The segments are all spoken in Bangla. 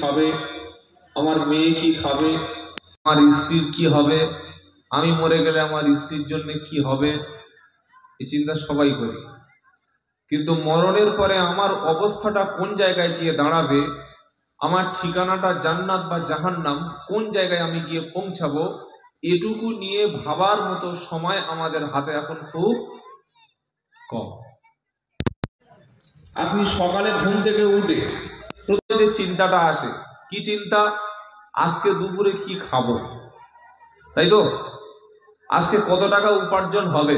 খাবে, আমার মেয়ে কি খাবে, আমার স্ত্রীর কি হবে, আমি মরে গেলে আমার স্ত্রীর জন্য কি হবে, এই চিন্তা সবাই করি। কিন্তু মরণের পরে আমার অবস্থাটা কোন জায়গায় গিয়ে দাঁড়াবে, আমার ঠিকানাটা জান্নাত বা জাহান্নাম, কোন জায়গায় আমি গিয়ে পৌঁছাবো, এটুকু নিয়ে ভাবার মতো সময় আমাদের হাতে এখন খুব কম। আপনি সকালে ঘুম থেকে উঠে প্রথমে যে চিন্তাটা আসে, কি চিন্তা? আজকে দুপুরে কি খাবো, তাই তো? আজকে কত টাকা উপার্জন হবে,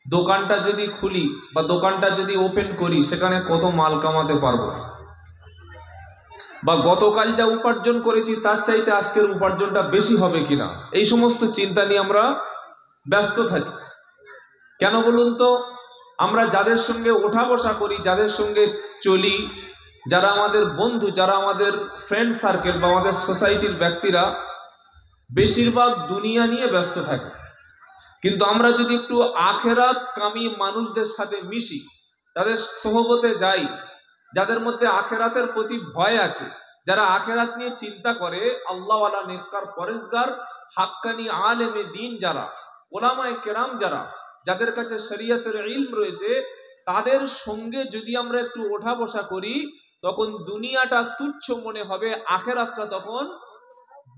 দোকানটা যদি খুলি বা দোকানটা যদি ওপেন করি সেখানে কত মাল কামাতে পারবো, বা গতকাল যা উপার্জন করেছি তার চাইতে আজকের উপার্জনটা বেশি হবে কিনা, এই সমস্ত চিন্তা নিয়ে আমরা ব্যস্ত থাকি। কেন বলুন তো? আমরা যাদের সঙ্গে ওঠা বসা করি, যাদের সঙ্গে চলি, যারা আমাদের বন্ধু, যারা আমাদের ফ্রেন্ড সার্কেল বা আমাদের সোসাইটির ব্যক্তিরা, বেশিরভাগ দুনিয়া নিয়ে ব্যস্ত থাকে। কিন্তু আমরা যদি একটু আখেরাত কামী মানুষদের সাথে মিশি, তাদের সোহবতে যাই, যাদের মধ্যে আখেরাতের প্রতি ভয় আছে, যারা আখেরাত নিয়ে চিন্তা করে, আল্লাহওয়ালা, নেককার, পরেজগার, হাক্কানি আলেমে দিন যারা, ওলামায়ে কেরাম যারা, যাদের কাছে শরীয়তের ইলম রয়েছে, তাদের সঙ্গে যদি আমরা একটু ওঠা বসা করি, তখন দুনিয়াটা তুচ্ছ মনে হবে, আখেরাতটা তখন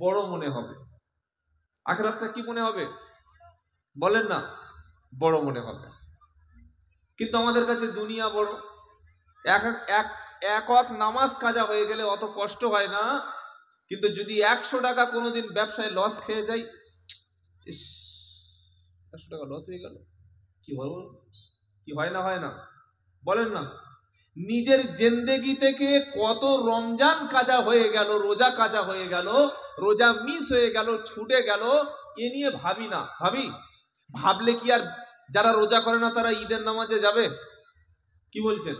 বড় মনে হবে। আখেরাতটা কি মনে হবে বলেন না? বড় মনে হবে। কিন্তু আমাদের কাছে দুনিয়া বড়। এক এক নামাজ কাজা হয়ে গেলে অত কষ্ট হয় না, কিন্তু যদি 100 টাকা কোনোদিন ব্যবসায় লস খেয়ে যাই, ইস, 100 টাকা লস হয়ে গেল, কি বলবো, কি হয় না, হয় না বলেন না? নিজের জিন্দেগি থেকে কত রমজান কাজা হয়ে গেল, রোজা কাজা হয়ে গেল, রোজা মিস হয়ে গেল, ছুটে গেল, এ নিয়ে ভাবি না? ভাবলে কি আর যারা রোজা করে না তারা ঈদের নামাজে যাবে? কি বলছেন?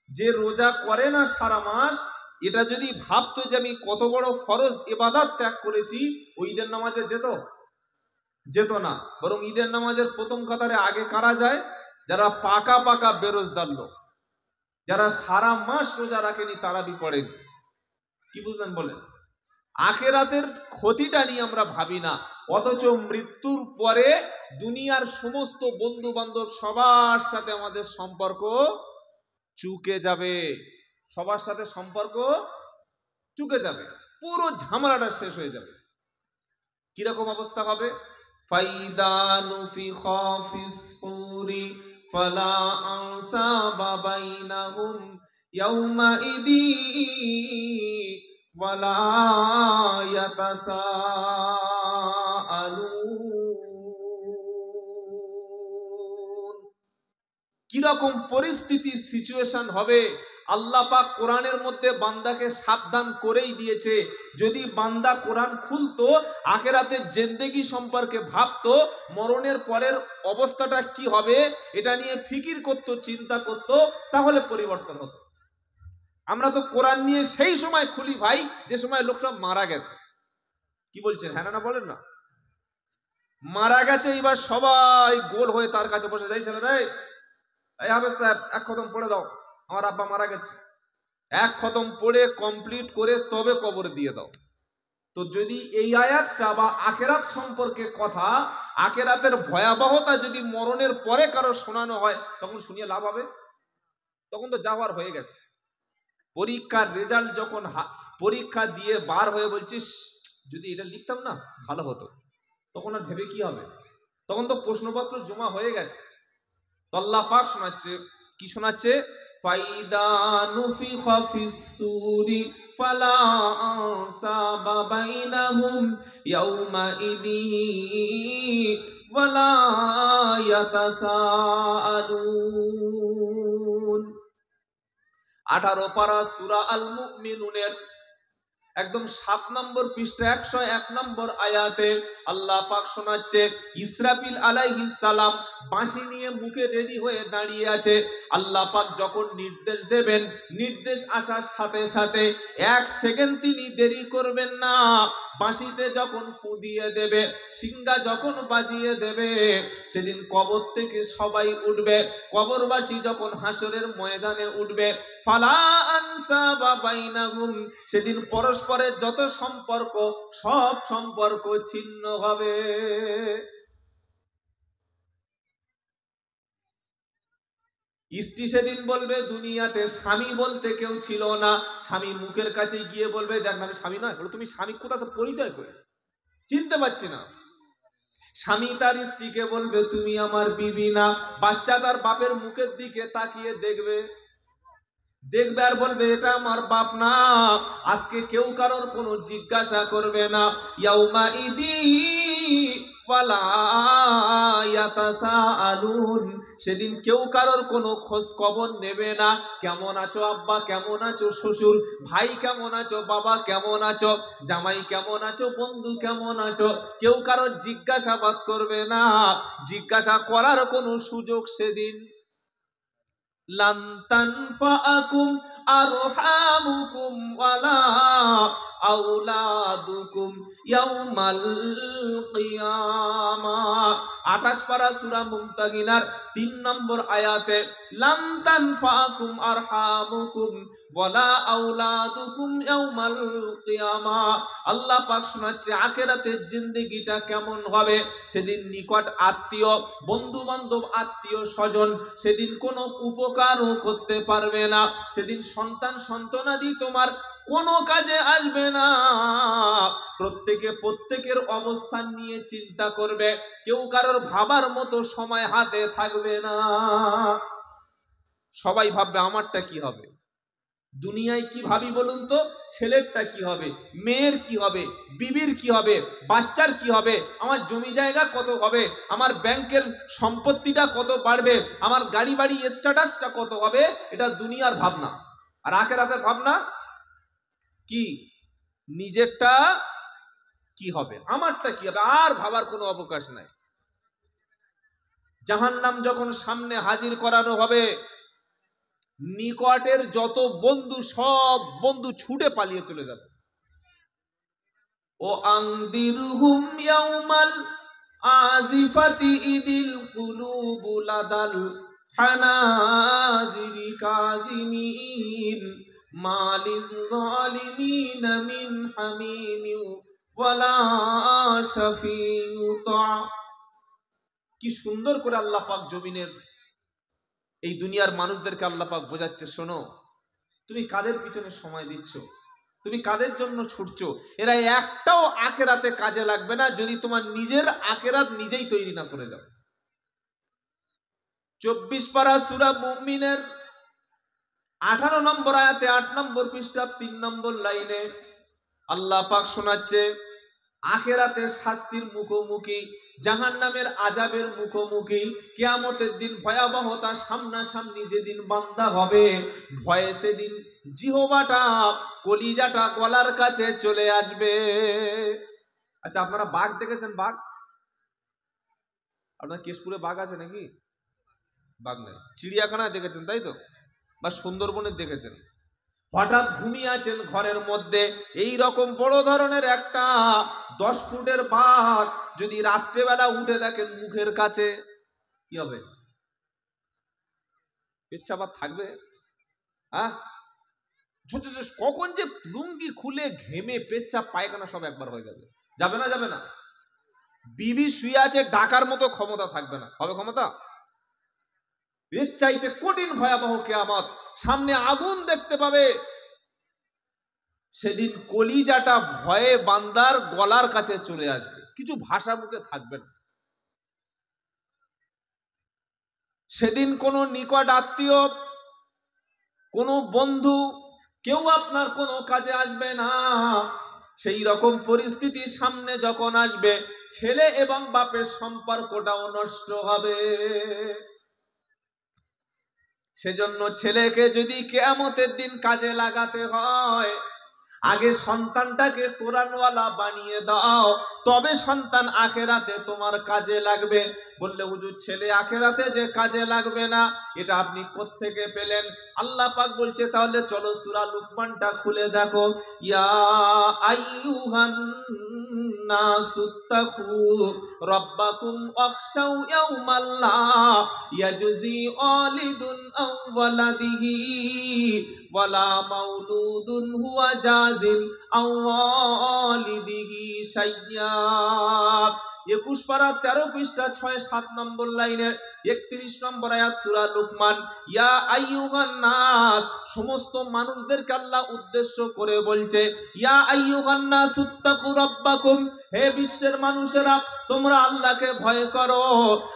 যে রোজা করে না সারা মাস, এটা যদি ভাবতো যে আমি কত বড় ফরজ ইবাদত ত্যাগ করেছি, ওই ঈদের নামাজে যেত না। বরং ঈদের নামাজের প্রথম কাতারে আগে কারা যায়? যারা পাকা বেরোজগার লোক, যারা সারা মাস রোজা রাখেনি, তারাবি পড়েনি। কি বুঝলেন বলেন? আখেরাতের ক্ষতিটা নিয়ে আমরা ভাবি না, অথচ মৃত্যুর পরে দুনিয়ার সমস্ত বন্ধু বান্ধব সবার সাথে আমাদের সম্পর্ক চুকে যাবে, সবার সাথে সম্পর্ক চুকে যাবে, পুরো ঝামেলাটা শেষ হয়ে যাবে। কিরকম অবস্থা হবে? ফাইদা নুফিখা ফিস সূরি ফালা আনসাবা বাইনাহুম ইয়াউমাইদি ওয়ালা ইয়াতাসাআলুন। কিরকম পরিস্থিতি, সিচুয়েশন হবে? আল্লাহ পাক কোরআনের মধ্যে বান্দাকে সাবধান করেই দিয়েছে। যদি বান্দা কোরআন খুলতো, আখেরাতের জিন্দেগি সম্পর্কে ভাবতো, মরণের পরের অবস্থাটা কি হবে এটা নিয়ে ফিকির করত, চিন্তা করত, তাহলে পরিবর্তন হতো। আমরা তো কোরআন নিয়ে সেই সময় খুলি ভাই যে সময় লোকটা মারা গেছে। কি বলছেন, হ্যাঁ না বলেন না? মারা গেছে, এবার সবাই গোল হয়ে তার কাছে বসে যাই, ছেলে রে, এই হাফেজ সাহেব, এক খতম পড়ে দাও, আমার আব্বা মারা গেছে, এক খতম পড়ে কমপ্লিট করে তবে কবরে দিয়ে দাও। তো যদি এই আয়াতটা বা আখেরাত সম্পর্কে কথা, আখেরাতের ভয়াবহতা যদি মরণের পরে কারো শোনানো হয়, তখন শুনিয়ে লাভ হবে? তখন তো যাওয়ার হয়ে গেছে। পরীক্ষার রেজাল্ট যখন পরীক্ষা দিয়ে বার হয়ে বলছিস, যদি এটা লিখতাম না ভালো হতো, তখন আর ভেবে কি হবে? তখন তো প্রশ্নপত্র জমা হয়ে গেছে। আল্লাহ পাক শোনাচ্ছে, কি শোনাচ্ছে? ফাইদা নুফিখা ফিস সূরি ফালা আনসাবা বাইনাহুম ইয়াউমাইদি ওয়ালা ইয়াতাসাআলুন। 18 পারা সূরা আল মুমিনুনের একদম 7 নম্বর পৃষ্ঠা 101 নম্বর আয়াতে আল্লাহ পাক শোনাচ্ছে, ইসরাফিল আলাইহিস সালাম বাঁশি নিয়ে মুখে রেডি হয়ে দাঁড়িয়ে আছে। আল্লাহ পাক যখন নির্দেশ দেবেন, নির্দেশ আসার সাথে সাথে 1 সেকেন্ড তিনি দেরি করবেন না। বাঁশিতে যখন ফু দিয়ে দেবে, সিঙ্গা যখন বাজিয়ে দেবে, সেদিন কবর থেকে সবাই উঠবে। কবরবাসী যখন হাসরের ময়দানে উঠবে, ফালা আনসাবা বাইনাহুম, সেদিন পরস্পরের যত সম্পর্ক, সব সম্পর্ক ছিন্ন হবে। স্ত্রী সেদিন বলবে, দুনিয়াতে স্বামী বলতে কেউ ছিল না। স্বামী মুখের কাছে গিয়ে বলবে, দেখ না আমি স্বামী নয়। বলে, তুমি স্বামী কোথা তো পরিচয় করে চিনতে পারছি না। স্বামী তার স্ত্রীকে বলবে, তুমি আমার বিবি না। বাচ্চা তার বাপের মুখের দিকে তাকিয়ে দেখবে, দেখবে আর বলবে, এটা আমার বাপ না। আজকে কেউ কারোর কোনো জিজ্ঞাসা করবে না। ইয়াউমা ইদি ওয়ালা ইয়াতাসাআলুন, সেদিন কেউ কারোর কোনো খোঁজ খবর নেবে না। কেমন আছো আব্বা, কেমন আছো শ্বশুর, ভাই কেমন আছো, বাবা কেমন আছো, জামাই কেমন আছো, বন্ধু কেমন আছো, কেউ কারোর জিজ্ঞাসাবাদ করবে না। জিজ্ঞাসা করার কোনো সুযোগ সেদিন লান তানফাআকুম আরহামুকুম ওয়ালা আওলাদুকুম ইয়াউমাল কিয়ামাহ। 28 পারা সূরা মুমতাহিনার 3 নম্বর আয়াতে লান তানফাআকুম আরহামুকুম ওয়ালা আওলাদুকুম ইয়াউমাল কিয়ামাহ। আল্লাহ পাক শোনাচ্ছে আখিরাতের জিন্দেগিটা কেমন হবে। সেদিন নিকট আত্মীয়, বন্ধু বান্ধব, আত্মীয় স্বজন সেদিন কোনো উপকারও করতে পারবে না। সেদিন সন্তান সন্তানাদি তোমার কোনো কাজে আসবে না। প্রত্যেকের অবস্থান নিয়ে চিন্তা করবে, কেউ কারোর ভাবার মতো সময় হাতে থাকবে না। সবাই ভাববে আমারটা কি হবে। দুনিয়ায় কি ভাবি বলুন তো? ছেলেরটা কি হবে, মেয়ের কি হবে, বিবির কি হবে, বাচ্চার কি হবে, আমার জমি জায়গা কত হবে, আমার ব্যাংকের সম্পত্তিটা কত বাড়বে, আমার গাড়ি বাড়ি স্ট্যাটাসটা কত হবে। এটা দুনিয়ার ভাবনা। আর আখিরাতের ভাবনা কি? নিজেরটা কি হবে, আমারটা কি হবে, আর ভাবার কোনো অবকাশ নাই। জাহান্নাম যখন সামনে হাজির করানো হবে, নিকটের যত বন্ধু, সব বন্ধু ছুটে পালিয়ে চলে যাবে। ও আনদিরহুম ইয়াউমাল আজিফাতি ইদিল কুলুবু লাদাল হানাজিরি কাযিমিন মালিল যালিমিন মিন হামিমিন ওয়ালা শাফিউতা। কি সুন্দর করে আল্লাহ পাক জমিনের এই দুনিয়ার মানুষদেরকে আল্লাহ পাক বোঝাচ্ছে, শোনো, তুমি কাদের পিছনে সময় দিচ্ছ, তুমি কাদের জন্য ছুটছো, এরা একটাও আখিরাতে কাজে লাগবে না যদি তোমার নিজের আখিরাত নিজেই তৈরি না করে যাও। 24 পারা সূরা মুমিনের 18 নম্বর আয়াতে 8 নম্বর পৃষ্ঠা 3 নম্বর লাইনে আল্লাহ পাক শোনাচ্ছে, আখিরাতের শাস্তির মুখোমুখি, জাহান্নামের আযাবের মুখোমুখি, কিয়ামতের দিন ভয়াবহতা সামনাসামনি যেদিন বান্দা হবে, ভয়ে সেদিন জিহ্বাটা, কলিজাটা গলার কাছে চলে আসবে। আচ্ছা, আপনারা বাঘ দেখেছেন? বাঘ, আপনার কেশপুরে বাঘ আছে নাকি? বাঘ নাই। চিড়িয়াখানায় দেখেছেন তাই তো, বা সুন্দরবনে দেখেছেন। হঠাৎ ঘুমিয়ে আছেন ঘরের মধ্যে, এই রকম বড় ধরনের একটা 10 ফুটের বাঘ যদি রাত্রেবেলা উঠে দেখেন মুখের কাছে, কি হবে? পেচ্ছাপ থাকবে? কখন যে লুঙ্গি খুলে ঘেমে পেচ্ছাপ পায়খানা সব একবার হয়ে যাবে। যাবে না? যাবে না? বিবি শুয়ে আছে, ডাকার মতো ক্ষমতা থাকবে না। হবে ক্ষমতা? এর চাইতে কঠিন ভয়াবহ কিয়ামত, সামনে আগুন দেখতে পাবে। সেদিন কলিজাটা ভয়ে বান্দার গলার কাছে চলে আসবে, কিছু ভাষা মুখে থাকবে না। সেদিন কোনো নিকট আত্মীয়, কোনো বন্ধু, কেউ আপনার কোনো কাজে আসবে না। সেই রকম পরিস্থিতি সামনে যখন আসবে, ছেলে এবং বাপের সম্পর্কটাও নষ্ট হবে। সেজন্য ছেলেকে যদি কিয়ামতের দিন কাজে লাগাতে হয়, আগে সন্তানটাকে কোরআনওয়ালা বানিয়ে দাও, তবে সন্তান আখেরাতে তোমার কাজে লাগবে। বললে হুজুর ছেলে আখেরাতে যে কাজে লাগবে না, এটা আপনি কোত্থেকে পেলেন? আল্লাহ পাক বলছে তাহলে চলো সূরা লুকমানটা খুলে দেখো। ইয়া আইয়ুহান নাসুত্তাকু রাব্বাকুম ওয়াখশাউ ইয়াওমান লা ইয়াজজি ওয়ালিদুন আন ওয়ালাদিহি ওয়ালা মাউলুদুন হুয়া জাজিল আন ওয়ালিদিহি শাইয়্যা। 21 পারা 13 পৃষ্ঠা 6-7 নম্বর লাইনে 31 নম্বর আয়াত সূরা লুকমান। ইয়া আইয়ুহান নাস, সমস্ত মানুষদেরকে আল্লাহ উদ্দেশ্য করে বলছে ইয়া আইয়ুহান নাস উত্তাকু রাব্বাকুম, হে বিশ্বের মানুষেরা তোমরা আল্লাহকে ভয় করো।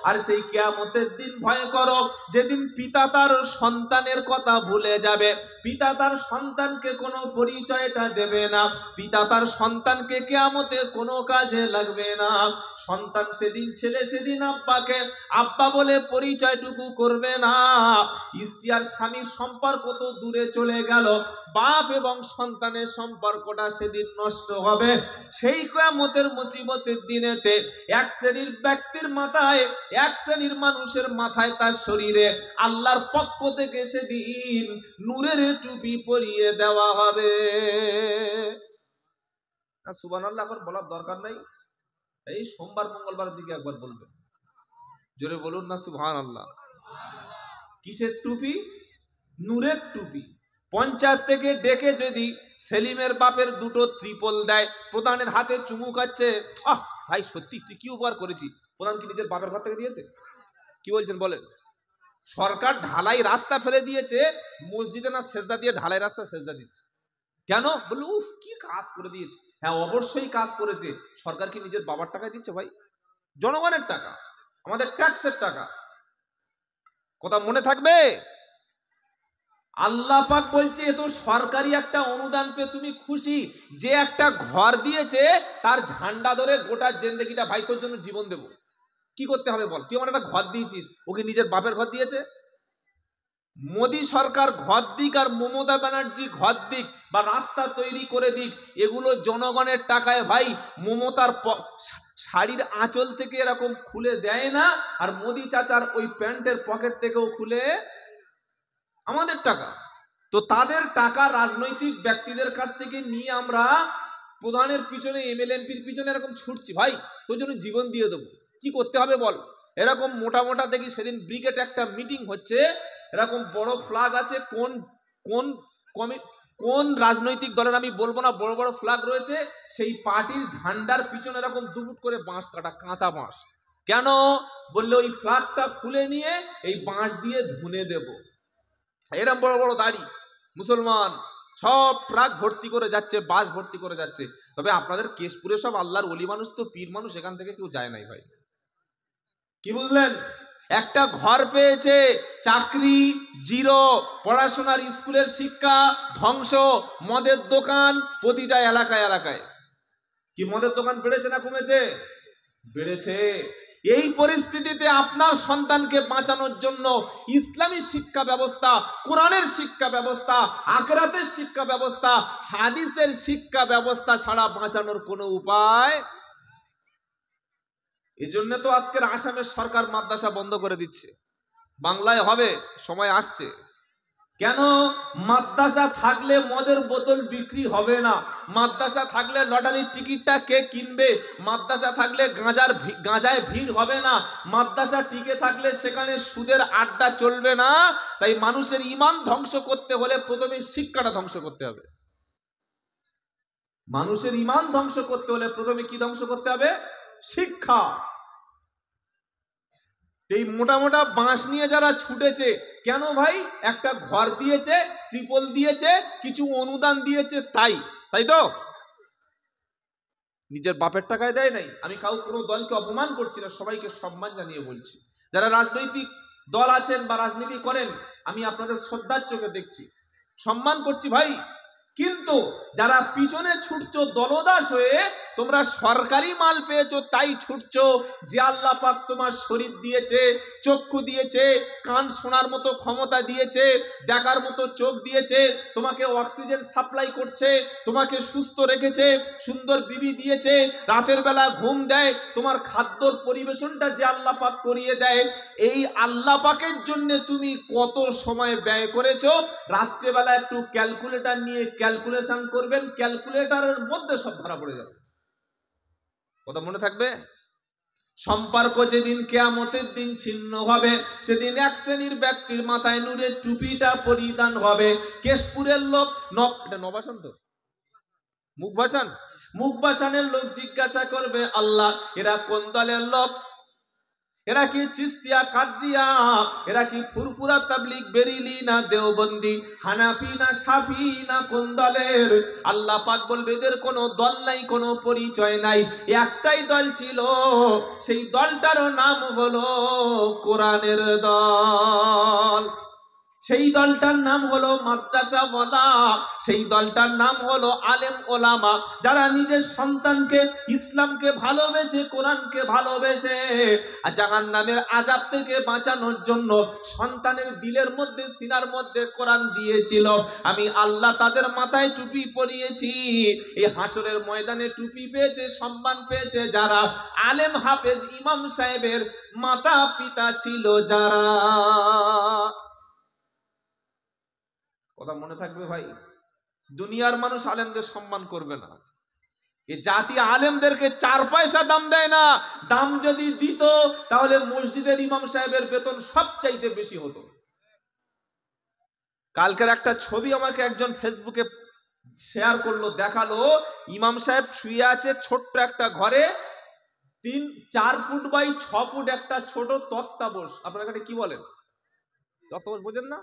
আর সেই কিয়ামতের দিন ভয় করো যেদিন পিতা তার সন্তানের কথা ভুলে যাবে, পিতা তার সন্তানকে কোনো পরিচয়টা দেবে না, পিতা তার সন্তানকে কিয়ামতে কোনো কাজে লাগবে না। সন্তান সেদিন, ছেলে সেদিন আব্বাকে আব্বা বলে পরিচয়টুকু করবে না। স্ত্রী আর স্বামীর সম্পর্ক তো দূরে চলে গেল, বাপ এবং সন্তানের সম্পর্কটা সেদিন নষ্ট হবে। সেই কিয়ামতের মুসিবতের দিনেতে এক শ্রেণীর ব্যক্তির মাথায়, এক শ্রেণীর মানুষের মাথায়, তার শরীরে আল্লাহর পক্ষ থেকে সেদিন নূরের টুপি পরিয়ে দেওয়া হবে। সুবহানাল্লাহ এখন বলার দরকার নাই, এই সোমবার মঙ্গলবার দিকে একবার বলবেন, জোরে বলুন না সুবহানাল্লাহ। কিসের টুপি? নূরের টুপি। পঞ্চায়েত থেকে ডেকে যদি সেলিমের বাপের দুটো ত্রিপল দেয়, প্রধানের হাতে চুমু খাচ্ছে, আহ ভাই সত্যি তুই কি উপকার করেছিস। প্রধান কি নিজের বাপের ঘর থেকে দিয়েছে? কি বলছেন বলেন? সরকার ঢালাই রাস্তা ফেলে দিয়েছে, মসজিদে না সেজদা দিয়ে ঢালাই রাস্তা সেজদা দিচ্ছে। কেন? বললো উফ কি কাজ করে দিয়েছে। হ্যাঁ অবশ্যই কাজ করেছে। সরকার কি নিজের বাবার টাকায় দিচ্ছে? ভাই জনগণের টাকা, আমাদের ট্যাক্সের টাকা। কথা মনে থাকবে। আল্লাহ পাক বলছে এ তো সরকারি একটা অনুদান পেয়ে তুমি খুশি। যে একটা ঘর দিয়েছে তার ঝান্ডা ধরে গোটা জিন্দেগিটা ভাই তোর জন্য জীবন দেব। কি করতে হবে বল? তুই আমার একটা ঘর দিয়েছিস, ওকে নিজের বাপের ঘর দিয়েছে। মোদী সরকার ঘর দিক আর মমতা ব্যানার্জি ঘর দিক বা রাস্তা তৈরি করে দিক, এগুলো জনগণের টাকায় ভাই। মমতার শাড়ির আঁচল থেকে এরকম খুলে দেয় না, আর মোদী চাচার ওই প্যান্টের পকেট থেকেও খুলে, আমাদের টাকা। তো তাদের টাকা রাজনৈতিক ব্যক্তিদের কাছ থেকে নিয়ে আমরা প্রধানের পিছনে, এমএলএ এমপির পিছনে এরকম ছুটছি। ভাই তোর জন্য জীবন দিয়ে দেবো, কি করতে হবে বল? এরকম মোটা মোটা দেখি সেদিন ব্রিগেড একটা মিটিং হচ্ছে, এরকম বড় ফ্ল্যাগ আছে, কোন কোন কোন রাজনৈতিক দলের আমি বলবো না, বড় বড় ফ্ল্যাগ রয়েছে, সেই পার্টির ঝান্ডার পিছনে এরকম দুবুট করে বাঁশ কাটা, কাঁচা বাঁশ। কেন? বললে ওই ফ্ল্যাগটা খুলে নিয়ে এই বাঁশ দিয়ে ধুনে দেব। এরকম বড় বড় দাড়ি মুসলমান সব ট্রাক ভর্তি করে যাচ্ছে, বাস ভর্তি করে যাচ্ছে। তবে আপনাদের কেশপুরে সব আল্লাহর ওলি মানুষ তো, পীর মানুষ, এখান থেকে কেউ যায় নাই ভাই। কি বুঝলেন? একটা ঘর পেয়েছে, চাকরি জিরো, পড়াশোনার স্কুলের শিক্ষা ধ্বংস, মদের দোকান প্রতিটা এলাকায় এলাকায়। কি মদের দোকান বেড়েছে না কমেছে? বেড়েছে। এই পরিস্থিতিতে আপনার সন্তানকে বাঁচানোর জন্য ইসলামী শিক্ষা ব্যবস্থা, কোরআনের শিক্ষা ব্যবস্থা, আখিরাতের শিক্ষা ব্যবস্থা, হাদিসের শিক্ষা ব্যবস্থা ছাড়া বাঁচানোর কোনো উপায়। এজন্য তো আজকের আসামের সরকার মাদ্রাসা বন্ধ করে দিচ্ছে। বাংলায় হবে, সময় আসছে। কেন? মাদ্রাসা থাকলে মদের বোতল বিক্রি হবে না, মাদ্রাসা থাকলে লটারির টিকিটটা কে কিনবে, মাদ্রাসা থাকলে গাঁজায় ভিড় হবে না, মাদ্রাসা টিকে থাকলে সেখানে সুদের আড্ডা চলবে না। তাই মানুষের ঈমান ধ্বংস করতে হলে প্রথমে শিক্ষাটা ধ্বংস করতে হবে। মানুষের ঈমান ধ্বংস করতে হলে প্রথমে কি ধ্বংস করতে হবে? শিক্ষা। এই মোটা মোটা বাঁশ নিয়ে যারা ছুটেছে, কেন ভাই? একটা ঘর দিয়েছে, ত্রিপল দিয়েছে, কিছু অনুদান দিয়েছে, তাই তো নিজের বাপের টাকায় দেয় নাই। আমি কোনো দলকে অপমান করছি না, সবাইকে সম্মান জানিয়ে বলছি। যারা রাজনৈতিক দল আছেন বা রাজনীতি করেন, আমি আপনাদের শ্রদ্ধার চোখে দেখছি, সম্মান করছি ভাই। কিন্তু যারা পিছনে ছুটছো দলদাস হয়ে, তোমরা সরকারি মাল পেয়েছো তাই ছুটছো। যে আল্লাহ পাক তোমার শরীর দিয়েছে, চক্ষু দিয়েছে, কান শোনার মতো ক্ষমতা দিয়েছে, দেখার মতো চোখ দিয়েছে, তোমাকে অক্সিজেন সাপ্লাই করছে, তোমাকে সুস্থ রেখেছে, সুন্দর বিবি দিয়েছে, রাতের বেলা ঘুম দেয়, তোমার খাদ্যর পরিবেশনটা যে আল্লাহ পাক করিয়ে দেয়, এই আল্লাহ পাকের জন্য তুমি কত সময় ব্যয় করেছো? রাত্রেবেলা একটু ক্যালকুলেটর নিয়ে ক্যালকুলেশন করবেন, ক্যালকুলেটরের মধ্যে সব ধরা পড়ে যাবে। কথা মনে থাকবে? সম্পর্ক যেদিন কিয়ামতের দিন ছিন্ন হবে, সেদিন এক শ্রেণীর ব্যক্তির মাথায় নূরের টুপিটা পরিধান হবে। কেশপুরের লোক, এটা নবাসন তো, মুখবাসানের লোক জিজ্ঞাসা করবে, আল্লাহ এরা কোন দলের লোক? এরা কি চিস্তিয়া, কাদরিয়া, এরা কি ফুরফুরা, তাবলিগ, বেরিলি না দেওবন্দি, হানাফি না শাফি না কোন দলের? আল্লাহ পাক বলবে এদের কোনো দল নাই, কোনো পরিচয় নাই, একটাই দল ছিল, সেই দলটারও নাম হলো কোরআনের দল। সেই দলটার নাম হলো মাদ্রাসা ওয়ালা, সেই দলটার নাম হলো আলেম ওলামা, যারা নিজের সন্তানকে ইসলামকে ভালোবেসে, কোরআনকে ভালোবেসে জাহান্নামের আযাব থেকে বাঁচানোর জন্য সন্তানের দিলের মধ্যে, সিনার মধ্যে কোরআন দিয়েছিল। আমি আল্লাহ তাদের মাথায় টুপি পরিয়েছি। এই হাসরের ময়দানে টুপি পেয়েছে, সম্মান পেয়েছে যারা আলেম, হাফেজ, ইমাম সাহেবের মাতা পিতা ছিল যারা। কথা মনে থাকবে ভাই? দুনিয়ার মানুষ আলেমদের সম্মান করবে না। এই জাতি আলেমদেরকে 4 পয়সা দাম দেয় না। দাম যদি দিত তাহলে মসজিদের ইমাম সাহেবের বেতন সবচাইতে বেশি হতো। কালকের একটা ছবি আমাকে একজন ফেসবুকে শেয়ার করলো, দেখালো ইমাম সাহেব শুয়ে আছে ছোট্ট একটা ঘরে, 4 ফুট বাই 6 ফুট একটা ছোট তক্তাবোস। আপনার কাছে কি বলেন? তক্তাবোস বোঝেন না?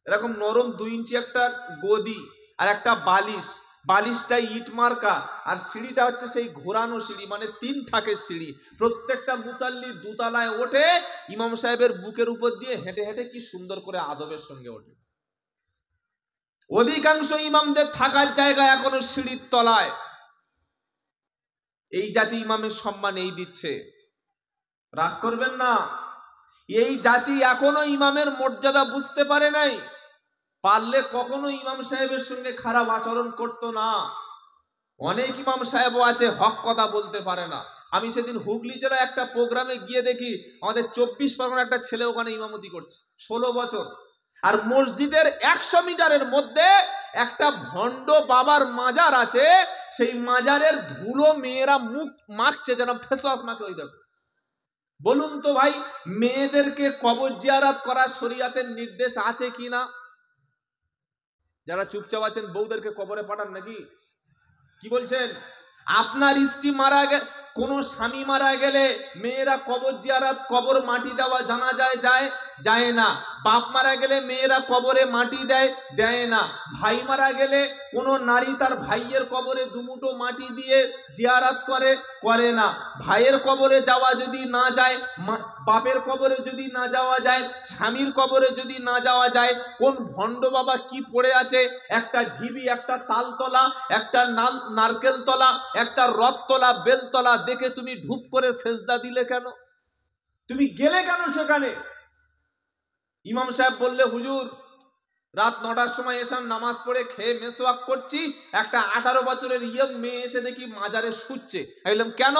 এরকম নরম 2 ইঞ্চি একটা গদি আর একটা বালিশ, বালিশটা ইট মার্কা, আর সিঁড়িটা হচ্ছে সেই ঘোরানো সিঁড়ি, মানে 3 থাকের সিঁড়ি। প্রত্যেকটা মুসাল্লি দুতলায় ওঠে, ইমাম সাহেবের বুকের উপর দিয়ে হেঁটে হেঁটে কি সুন্দর করে আদবের সঙ্গে ওঠে। অধিকাংশ ইমামদের থাকার জায়গা এখনো সিঁড়ির তলায়। এই জাতি ইমামের সম্মান এই দিচ্ছে, রাগ করবেন না। এই জাতি এখনো ইমামের মর্যাদা বুঝতে পারে নাই। পারলে কখনো ইমাম সাহেবের সঙ্গে খারাপ আচরণ করতো না। অনেক ইমাম সাহেবও আছে হক কথা বলতে পারে না। আমি সেদিন হুগলি জেলায় একটা প্রোগ্রামে গিয়ে দেখি আমাদের 24 পরগনার একটা ছেলে ওখানে ইমামতি করছে, 16 বছর। আর মসজিদের 100 মিটারের মধ্যে একটা ভণ্ড বাবার মাজার আছে, সেই মাজারের ধুলো মেয়েরা মুখ মাখছে যেন ফেস ওয়াশ মাখে। ওই দেখো, বলুন তো ভাই, মেয়েদেরকে কবর জিয়ারত করা শরীয়তের নির্দেশ আছে কিনা? যারা চুপচাপ আছেন, বউদেরকে কবরে পাঠান নাকি? কি বলছেন? আপনার স্ত্রী মারা গেলে, কোন স্বামী মারা গেলে মেয়েরা কবর জিয়ারত, কবর মাটি দেওয়া জানাজায় যায়? যায় না। বাপ মারা গেলে মেয়েরা কবরে মাটি দেয়? দেয় না। ভাই মারা গেলে কোন নারী তার ভাইয়ের কবরে দুমুঠো মাটি দিয়ে জিয়ারত করে? করে না। ভাইয়ের কবরে যাওয়া যদি না যায়, বাপের কবরে যদি না যাওয়া যায়, স্বামীর কবরে যদি না যাওয়া যায়, কোন ভণ্ড বাবা কি পড়ে আছে? একটা ঢিবি, একটা তালতলা, একটা নারকেল তলা, একটা রথতলা, বেলতলা দেখে তুমি ঢুপ করে সেজদা দিলে কেন? তুমি গেলে কেন সেখানে? ইমাম সাহেব বললে, হুজুর রাত 9টার সময় এসে নামাজ পড়ে খেয়ে মেসওয়াক করছি, একটা 18 বছরের ইয়ং মেয়ে এসে দেখি মাজারে শুচ্ছে। আমি বললাম কেন?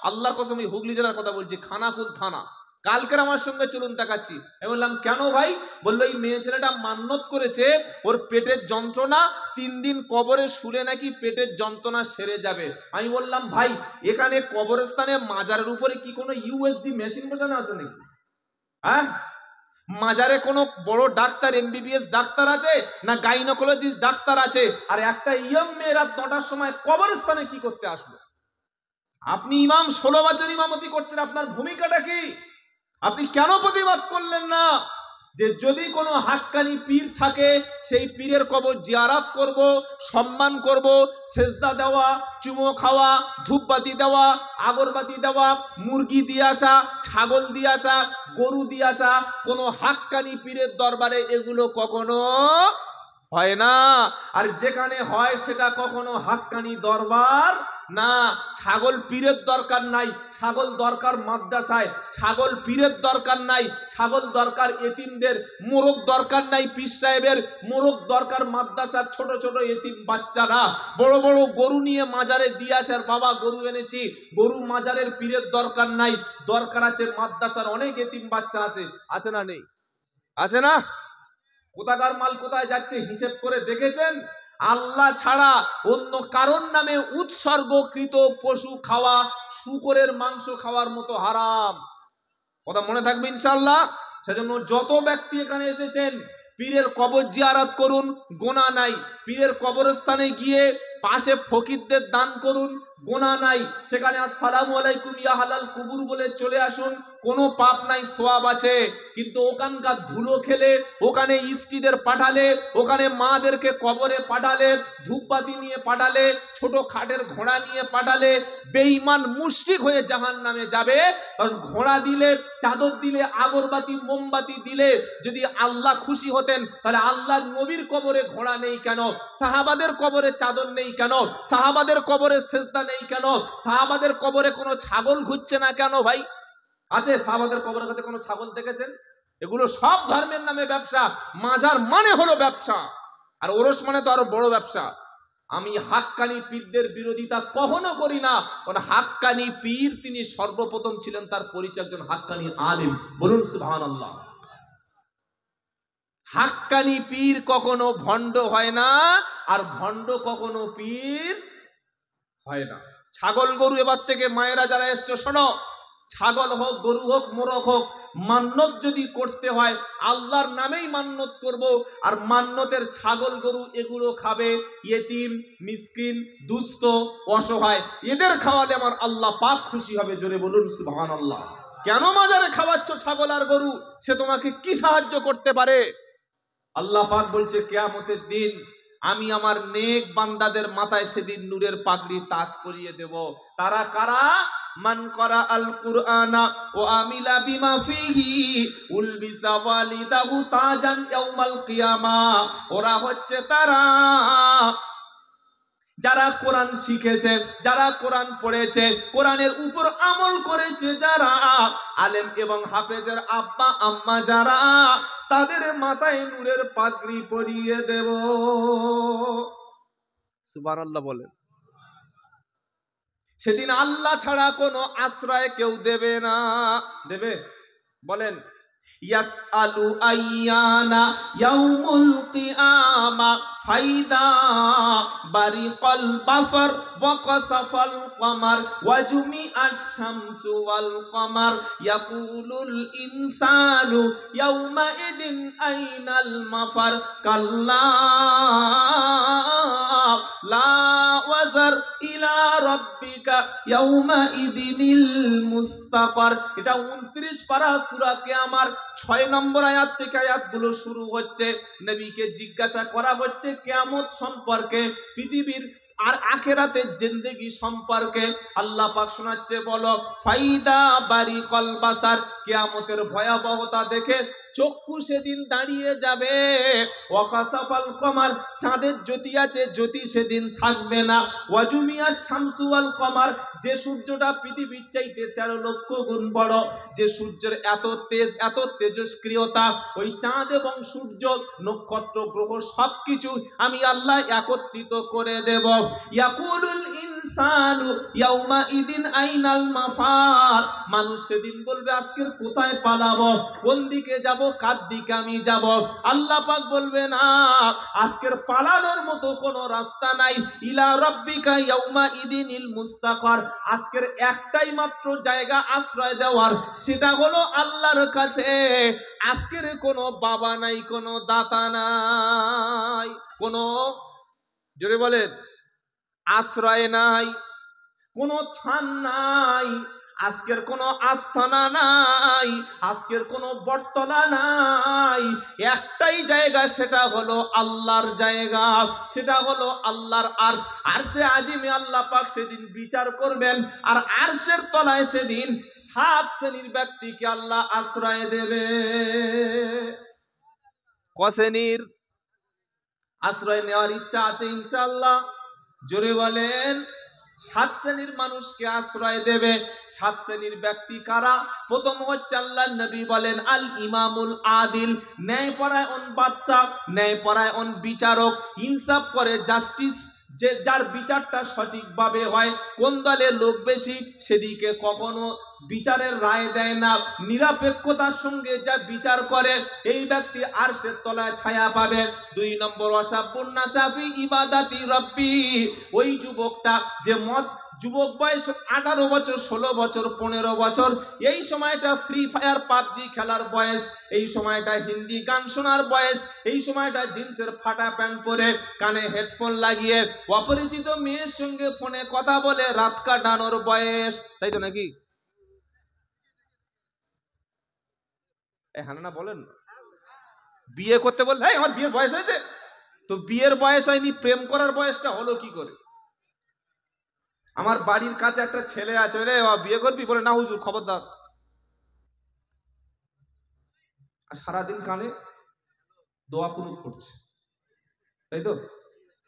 আল্লাহর কসম, এই হুগলি জেলার কথা বলছি, খানাকুল থানা। কালকের আমার সঙ্গে চলুন দেখাচ্ছি। আমি বললাম কেন ভাই? বললো এই মেয়ে ছেলেটা মান্নত করেছে, ওর পেটের যন্ত্রণা 3 দিন কবরে শুলে নাকি পেটের যন্ত্রণা সেরে যাবে। আমি বললাম ভাই, এখানে কবরস্থানে মাজারের উপরে কি কোনো ইউএসজি মেশিন বসানো আছে নাকি? হ্যাঁ, মাজারে কোনো বড় ডাক্তার, এমবিবিএস ডাক্তার আছে না গাইনোকোলজিস্ট ডাক্তার আছে? আর একটা ইয়ং মেয়ে রাত 9টার সময় কবরস্থানে কি করতে আসলো? আপনি ইমাম, 16 বছর ইমামতি করছেন, আপনার ভূমিকাটা কি? আপনি কেন প্রতিবাদ করলেন না যে যদি কোনো হাক্কানি পীর থাকে সেই পীরের কবর জিয়ারত করব, সম্মান করব, সেজদা দেওয়া, চুমো খাওয়া, ধূপবাতি দেওয়া, আগরবাতি দেওয়া, মুরগি দিয়ে আসা, ছাগল দিয়ে আসা, গরু দিয়ে আসা, কোনো হাক্কানি পীরের দরবারে এগুলো কখনো হয় না। আর যেখানে হয় সেটা কখনো হাক্কানি দরবার না, ছাগল পীরের দরকার নাই, ছাগল দরকার মাদ্রাসায়। ছাগল পীরের দরকার নাই, ছাগল দরকার এতিমদের। মোরগ দরকার নাই পীর সাহেবের, মোরগ দরকার মাদ্রাসার ছোট ছোট এতিম বাচ্চারা। বড় বড় গরু নিয়ে মাজারে দিয়ে আসার, বাবা গরু এনেছি, গরু মাজারের পীরের দরকার নাই, দরকার আছে মাদ্রাসার অনেক এতিম বাচ্চা আছে। আছে না নেই? আছে না? কোথাকার মাল কোথায় যাচ্ছে হিসেব করে দেখেছেন? আল্লাহ ছাড়া অন্য কারণ নামে উৎসর্গকৃত পশু খাওয়া শূকরের মাংস খাওয়ার মতো হারাম। কথা মনে থাকবে ইনশাআল্লাহ। সেজন্য যত ব্যক্তি এখানে এসেছেন, পীরের কবর জিয়ারত করুন, গোনা নাই। পীরের কবরস্থানে গিয়ে পাশে ফকিরদের দান করুন, গোনা নাই। সেখানে আসসালামু আলাইকুম ইয়া হালাল কুবুর বলে চলে আসুন, কোনো পাপ নাই, সওয়াব আছে। কিন্তু ওখানকার ধুলো খেলে, ওখানে স্ত্রীদের পাঠালে, ওখানে মাদেরকে কবরে পাঠালে, ধূপবাতি নিয়ে পাঠালে, ছোট খাটের ঘোড়া নিয়ে পাঠালে, বেঈমান মুশরিক হয়ে জাহান্নামে যাবে। কারণ ঘোড়া দিলে, চাদর দিলে, আগরবাতি মোমবাতি দিলে যদি আল্লাহ খুশি হতেন, তাহলে আল্লাহর নবীর কবরে ঘোড়া নেই কেন? সাহাবাদের কবরে চাদর নেই কেন? সাহাবাদের কবরে সেজদা নেই কেন? সাহাবাদের কবরে কোনো ছাগল ঘুরছে না কেন ভাই? আছে সাহাবাদের কবরের কাছে কোনো ছাগল দেখেছেন? এগুলো সব ধর্মের নামে ব্যবসা। মাজার মানে হলো ব্যবসা, আর ওরস মানে তো আরো বড় ব্যবসা। আমি হাক্কানি পীরদের বিরোধিতা কখনো করি না, কারণ হাক্কানি পীর তিনি সর্বপ্রথম ছিলেন, তার পরিচয় একজন হাক্কানি আলিম। বলুন সুবহানাল্লাহ। হাক্কানি পীর কখনো ভণ্ড হয় না, আর ভণ্ড কখনো পীর হয় না। ছাগল গরু এবার থেকে মায়েরা যারা এসছো শোনো, ছাগল হোক, গরু হোক, মোরগ হোক, মান্নত যদি করতে হয় আল্লাহর নামেই মান্নত করব। আর মান্নতের ছাগল গরু এগুলো খাবে ইয়েতিম, মিসকিন, দুস্থ, অসহায়, এদের খাওয়ালে আমার আল্লাহ পাক খুশি হবে। জোরে বলুন সুবহানাল্লাহ। কেন মাজারে খাওয়াচ্ছ ছাগল আর গরু? সে তোমাকে কি সাহায্য করতে পারে? আল্লাহ পাক বলছে কিয়ামতের দিন আমি আমার নেক বান্দাদের মাথায় সেদিন নূরের পাগড়ি তাজ পরিয়ে দেব। তারা কারা? মান করা আল কুরআনা ও আমিলা বিমা ফিহি উলবিসা ওয়ালিদাহু তাজান ইয়াউমাল কিয়ামা। ওরা হচ্ছে তারা যারা কোরআন শিখেছে, যারা কোরআন পড়েছে, কোরআনের উপর আমল করেছে, যারা আলেম এবং হাফেজের আব্বা আম্মা যারা, তাদের মাথায় নূরের পাগড়ি পরিয়ে দেব। সুবহানাল্লাহ বলেন। সেদিন আল্লাহ ছাড়া কোনো আশ্রয় কেউ দেবে না। দেবে? বলেন। ইয়াসআলু আইয়ানা ইয়াউমুল কিয়ামা ফাইদা বারিকাল বাসর ওয়া কাসাফাল কমার ওয়া জুমিআশ শামসু ওয়াল কমার ইয়াকুলুল ইনসানু ইয়াউমা ইদিন আইনাল মাফার কাল্লা লা ওয়াজার ইলা রাব্বিকা ইয়াউমা ইদিনিল মুস্তাকার। এটা 29 পারা সূরা কিয়ামার 6 নম্বর আয়াত থেকে আয়াতগুলো শুরু হচ্ছে। নবীকে জিজ্ঞাসা করা হচ্ছে কিয়ামত সম্পর্কে, পৃথিবীর আর আখিরাতের জিন্দেগি সম্পর্কে। আল্লাহ পাক শোনাচ্ছে, বলো ফাইদা বারিকাল বাসার, কিয়ামতের ভয়াবহতা দেখে চক্ষু সেদিন দাঁড়িয়ে যাবে। ওয়াকাসাফাল কমার, চাঁদের জ্যোতি আছে, জ্যোতি সেদিন থাকবে না। ওয়াজুমিয়া শামসু ওয়াল কমার, যে সূর্যটা পৃথিবীর চাইতে 13 লক্ষ গুণ বড়, যে সূর্যের এত তেজ, এত তেজস্ক্রিয়তা, ওই চাঁদ এবং সূর্য, নক্ষত্র, গ্রহ সবকিছু আমি আল্লাহ একত্রিত করে দেব। ইয়াকুলুল ইনসানু ইয়াউমা ইদিন আইনাল মাফার, মানুষ সেদিন বলবে আজকের কোথায় পালাবো, কোন দিকে যাব, কার দিকে আমি যাব? আল্লাহ পাক বলবে না, আজকের পালানোর মতো কোনো রাস্তা নাই। ইলা রাব্বিকা ইয়াউমা ইদিনিল মুস্তাকার, আজকের একটাই মাত্র জায়গা আশ্রয় দেওয়ার, সেটা হলো আল্লাহর কাছে। আজকের কোনো বাবা নাই, কোনো দাতা নাই, কোনো, জোরে বলেন, আশ্রয় নাই, কোনো থান নাই, আজকের কোনো আস্থানা নাই, আজকের কোনো বটতলা নাই। একটাই জায়গা, সেটা হলো আল্লাহর জায়গা, সেটা হলো আল্লাহর আরশ। আরশে আজিমে আল্লাহ পাক সেদিন বিচার করবেন, আর আরশের তলায় সেদিন 7 শ্রেণীর ব্যক্তিকে আল্লাহ আশ্রয় দেবে। ক শ্রেণীর আশ্রয় নেওয়ার ইচ্ছা আছে ইনশাআল্লাহ? জোরে বলেন। সাত শ্রেণীর মানুষকে আশ্রয় দেবে। সাত শ্রেণীর ব্যক্তি কারা? প্রথম হচ্ছে আল্লাহর নবী বলেন আল ইমামুল আদিল, ন্যায়পরায়ণ বাদশা, ন্যায়পরায়ণ বিচারক, ইনসাফ করে, জাস্টিস, যে যার বিচারটা সঠিকভাবে হয়। কোন দলের লোক বেশি সেদিকে কখনো বিচারের রায় দেয় না, নিরপেক্ষতার সঙ্গে যা বিচার করে এই ব্যক্তি আরশের তলায় ছায়া পাবে। দুই নম্বর ওয়াসাবুন্নাসা ফি ইবাদাতি রাব্বি, ওই যুবকটা যে যুবক বয়স 18 বছর, 16 বছর, 15 বছর, এই সময়টা ফ্রি ফায়ার পাবজি খেলার বয়স, এই সময়টা হিন্দি গান শোনার বয়স, এই সময়টা জিন্সের ফাটা প্যান্ট পরে কানে হেডফোন লাগিয়ে অপরিচিত মেয়ের সঙ্গে ফোনে কথা বলে রাত কাটানোর বয়স, তাই তো নাকি? হানানা বলেন, বিয়ে করতে বললে আমার বিয়ের বয়স হয়েছে, তো বিয়ের বয়স হয়নি, প্রেম করার বয়সটা হলো কি করে? আমার বাড়ির কাছে একটা ছেলে আছে, রে বিয়ে করবি? বলে না হুজুর, খবরদার। আর সারাদিন কানে দোয়া কুনুত করছে, তাই তো?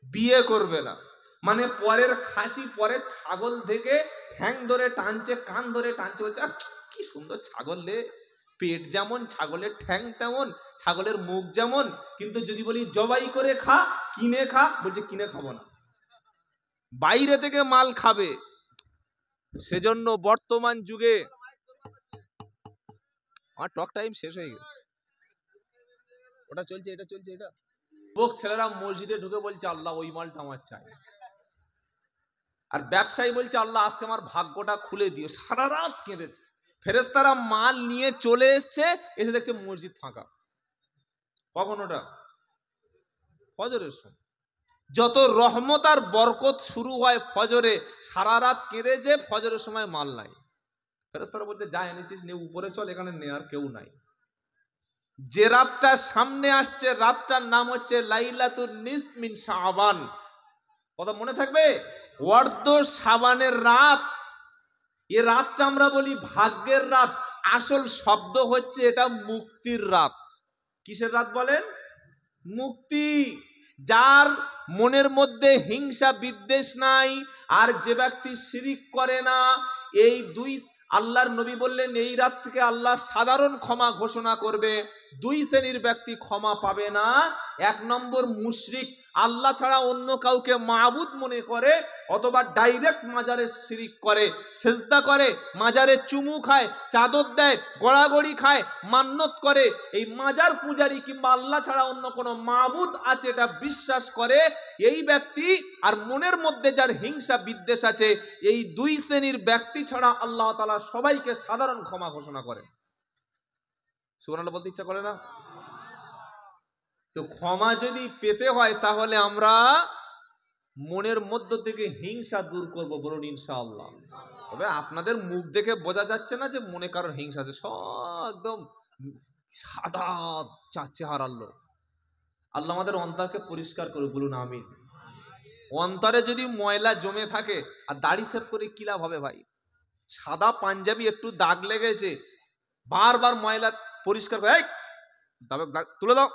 বিয়ে করবে না মানে পরের খাসি, পরের ছাগল থেকে ঠ্যাং ধরে টানছে, কান ধরে টানছে, বলছে কি সুন্দর ছাগল রে, পেট যেমন ছাগলের ঠ্যাং তেমন, ছাগলের মুখ যেমন, কিন্তু যদি বলি জবাই করে খা, কিনে খা, বলছে কিনে খাবো না, বাইরে থেকে মাল খাবে। সেজন্য বর্তমান যুগে আমার টক টাইম শেষ হয়ে গেছে, ওটা চলছে, এটা চলছে, এটা লোক ছেলেরা মসজিদে ঢুকে বলছে আল্লাহ ওই মালটা আমার চাই, আর ব্যবসায়ী বলছে আল্লাহ আজকে আমার ভাগ্যটা খুলে দিও। সারা রাত কেঁদেছে, ফেরেশতারা মাল নিয়ে চলে এসছে, এসে দেখছে মসজিদ ফাঁকা। কখন? ওটা ফজরের সময়। যত রহমত আর বরকত শুরু হয় ফজরে, সারা রাত কেঁদেছে, ফজরের সময় মাল নাই। ফেরেশতারা বলতে যা এনেছিস নে, উপরে চল, এখানে নেয়ার কেউ নাই। যে রাতটা সামনে আসছে, রাতটার নাম হচ্ছে লাইলাতুন নিসফ মিন শাবান। কথা মনে থাকবে? অর্ধ শাবানের রাত। এ রাতটা আমরা বলি ভাগ্যের রাত, আসল শব্দ হচ্ছে এটা মুক্তির রাত। কিসের রাত বলেন? মুক্তি। যার মনের মধ্যে হিংসা বিদ্বেষ নাই, আর যে ব্যক্তি শিরিক করে না, এই দুই, আল্লাহর নবী বললেন এই রাত থেকে আল্লাহ সাধারণ ক্ষমা ঘোষণা করবে। দুই শ্রেণীর ব্যক্তি ক্ষমা পাবে না। এক নম্বর মুশরিক, আল্লাহ ছাড়া অন্য কাউকে মাবুদ মনে করে, অথবা ডাইরেক্ট মাজারে শিরিক করে, সেজদা করে, মাজারে চুমু খায়, চাদর দেয়, গড়াগড়ি খায়, মান্নত করে, এই মাজার পূজারি কিংবা আল্লাহ ছাড়া অন্য কোনো মাবুদ আছে এটা বিশ্বাস করে এই ব্যক্তি। আর মনের মধ্যে যার হিংসা বিদ্বেষ আছে, এই দুই শ্রেণীর ব্যক্তি ছাড়া আল্লাহ তাআলা সবাইকে সাধারণ ক্ষমা ঘোষণা করেন। সুবহানাল্লাহ বলতে ইচ্ছা করে না? তো ক্ষমা যদি পেতে হয় তাহলে আমরা মনের মধ্য থেকে হিংসা দূর করব, বলুন ইনশাআল্লাহ। তবে আপনাদের মুখ দেখে বোঝা যাচ্ছে না যে মনে কারোর হিংসা আছে, সব একদম সাদা চেহারার লোক। আল্লাহ আমাদের অন্তরকে পরিষ্কার করে, বলুন আমিন। অন্তরে যদি ময়লা জমে থাকে, আর দাড়ি সেভ করে কি লাভ হবে ভাই? সাদা পাঞ্জাবি একটু দাগ লেগেছে, বারবার ময়লা পরিষ্কার করে তুলে দাও,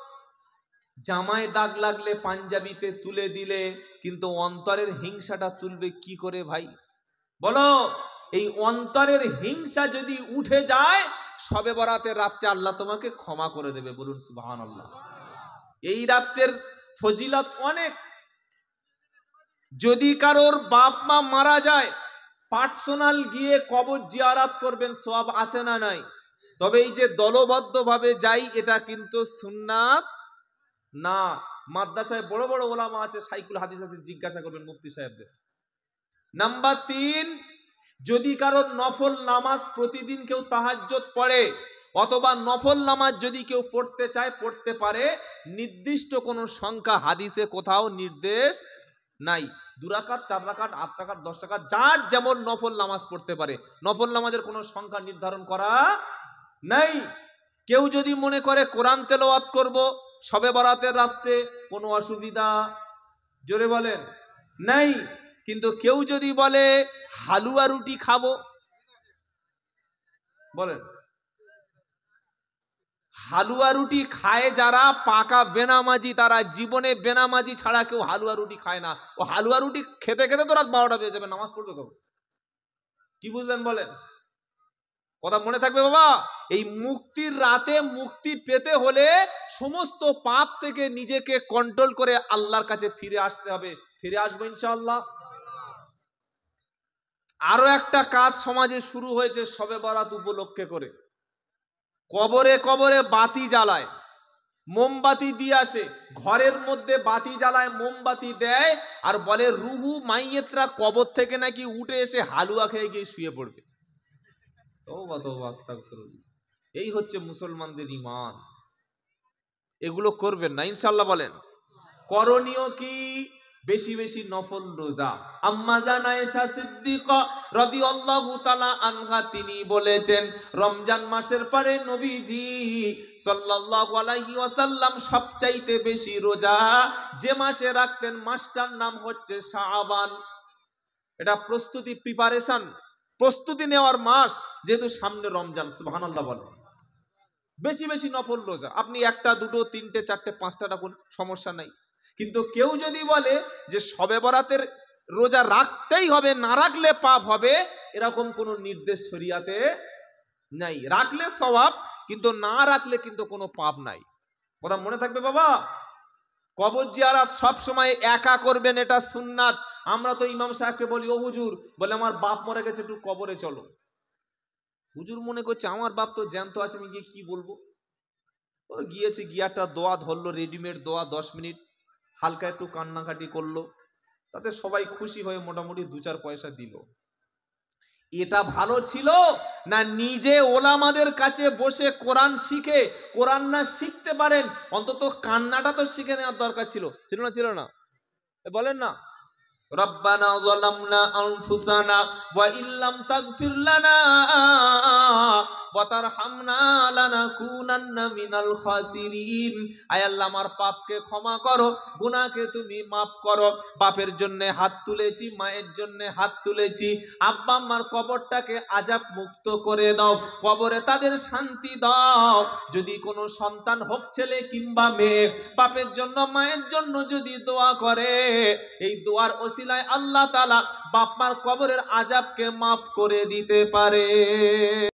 জামায় দাগ লাগলে পাঞ্জাবিতে তুলে দিলে, কিন্তু অন্তরের হিংসাটা তুলবে কি করে ভাই বলো? এই অন্তরের হিংসা যদি উঠে যায়, শবে বরাতের রাত্রে আল্লাহ তোমাকে ক্ষমা করে দেবে, বলুন সুবহানাল্লাহ। এই রাতের ফজিলত অনেক। যদি কারোর বাপ মা মারা যায়, পার্সোনাল গিয়ে কবর জিয়ারাত করবেন, সওয়াব আছে না নাই? তবে এই যে দলবদ্ধভাবে যাই, এটা কিন্তু সুন্নাত না। মাদ্রাসায় বড় বড় ওলামা আছে, সাইকুল হাদিস আছে, জিজ্ঞাসা করবেন মুফতি সাহেবদের। নাম্বার 3, যদি কারোর নফল নামাজ প্রতিদিন কেউ তাহাজ্জুদ পড়ে, অথবা নফল নামাজ যদি কেউ পড়তে চায় পড়তে পারে, নির্দিষ্ট কোনো সংখ্যা হাদিসে কোথাও নির্দেশ নাই। 2 রাকাত, 4 রাকাত, 8 রাকাত, 10 রাকাত, যার যেমন নফল নামাজ পড়তে পারে। নফল নামাজের কোনো সংখ্যা নির্ধারণ করা নাই। কেউ যদি মনে করে কোরআন তেলাওয়াত করব শবে বরাতের রাতে, কোনো অসুবিধা, জোরে বলেন, নাই। কিন্তু কেউ যদি বলে হালুয়া রুটি খাবো, বলেন হালুয়া রুটি খায় যারা পাকা বেনামাজি, তারা জীবনে বেনামাজি ছাড়া কেউ হালুয়া রুটি খায় না। ও হালুয়া রুটি খেতে খেতে তো রাত 12টা বেজে যাবে, নামাজ পড়বে কবে? কি বুঝলেন বলেন? কথা মনে থাকবে বাবা। এই মুক্তির রাতে মুক্তি পেতে হলে সমস্ত পাপ থেকে নিজেকে কন্ট্রোল করে আল্লাহর কাছে ফিরে আসতে হবে। ফিরে আসবো ইনশাআল্লাহ। আরো একটা কাজ সমাজে শুরু হয়েছে শবে বরাত উপলক্ষে করে, কবরে কবরে বাতি জ্বালায়, মোমবাতি দিয়ে আসে, ঘরের মধ্যে বাতি জ্বালায়, মোমবাতি দেয়, আর বলে রুহু মাইয়েতরা কবর থেকে নাকি উঠে এসে হালুয়া খেয়ে গিয়ে শুয়ে পড়বে। তওবা তওবা আস্তাগফিরুল্লাহ। এই হচ্ছে মুসলমানদের ঈমান। এগুলো করবেন না ইনশাআল্লাহ বলেন। করণীয় কি? বেশি বেশি নফল রোজা। আম্মা জান আয়েশা সিদ্দিকা রাদিয়াল্লাহু তাআলা আনহা তিনি বলেছেন, রমজান মাসের পরে নবীজি সাল্লাল্লাহু আলাইহি ওয়াসাল্লাম সবচাইতে বেশি রোজা যে মাসে রাখতেন, মাসটার নাম হচ্ছে শাবান। এটা প্রস্তুতি, প্রিপারেশন, প্রস্তুতি নেওয়ার মাস, যেহেতু সামনে রমজান। সুবহানাল্লাহ বলেন। বেশি বেশি নফল রোজা, আপনি একটা দুটো তিনটে চারটে পাঁচটা রাখুন, সমস্যা নাই। কিন্তু কেউ যদি বলে যে শবে বরাতের রোজা রাখতেই হবে, না রাখলে পাপ হবে, এরকম কোন নির্দেশ শরিয়াতে নাই। রাখলে সওয়াব, কিন্তু না রাখলে কিন্তু কোনো পাপ নাই। কথা মনে থাকবে বাবা। কবর জিয়ারত সব সময় একা করবেন, এটা সুন্নাত। আমরা তো ইমাম সাহেবকে বলি, ও হুজুর, বলে আমার বাপ মরে গেছে, একটু কবরে চলো। হুজুর মনে করছে আমার বাপ তো জ্যান্ত আছে, আমি গিয়ে কি বলবো? ও গিয়েছে, গিয়াটা দোয়া ধরলো, রেডিমেড দোয়া, 10 মিনিট হালকা একটু কান্নাকাটি করলো, তাতে সবাই খুশি হয়ে মোটামুটি 2-4 পয়সা দিল। এটা ভালো ছিল না নিজে ওলামাদের কাছে বসে কোরআন শিখে, কোরআন না শিখতে পারেন অন্তত কান্নাটা তো শিখে নেওয়ার দরকার ছিল? ছিল না? ছিল না? বলেন না। রব্বানা যালামনা আনফুসানা ওয়া ইল্লাম তাগফির লানা ওয়া তারহামনা লানাকুনান্না মিনাল খাসিরিন। আয় আল্লাহ, আমার পাপকে ক্ষমা করো, গুনাহকে তুমি maaf করো। বাপের জন্য হাত তুলেছি, মায়ের জন্য হাত তুলেছি, আব্বা আম্মার কবরটাকে আযাব মুক্ত করে দাও, কবরে তাদের শান্তি দাও। যদি কোনো সন্তান হোক, ছেলে কিংবা মেয়ে, বাপের জন্য মায়ের জন্য যদি দোয়া করে, এই দোয়ার ওসিলায় আল্লাহ তাআলা বাপ মার কবরের আযাবকে maaf করে দিতে পারে।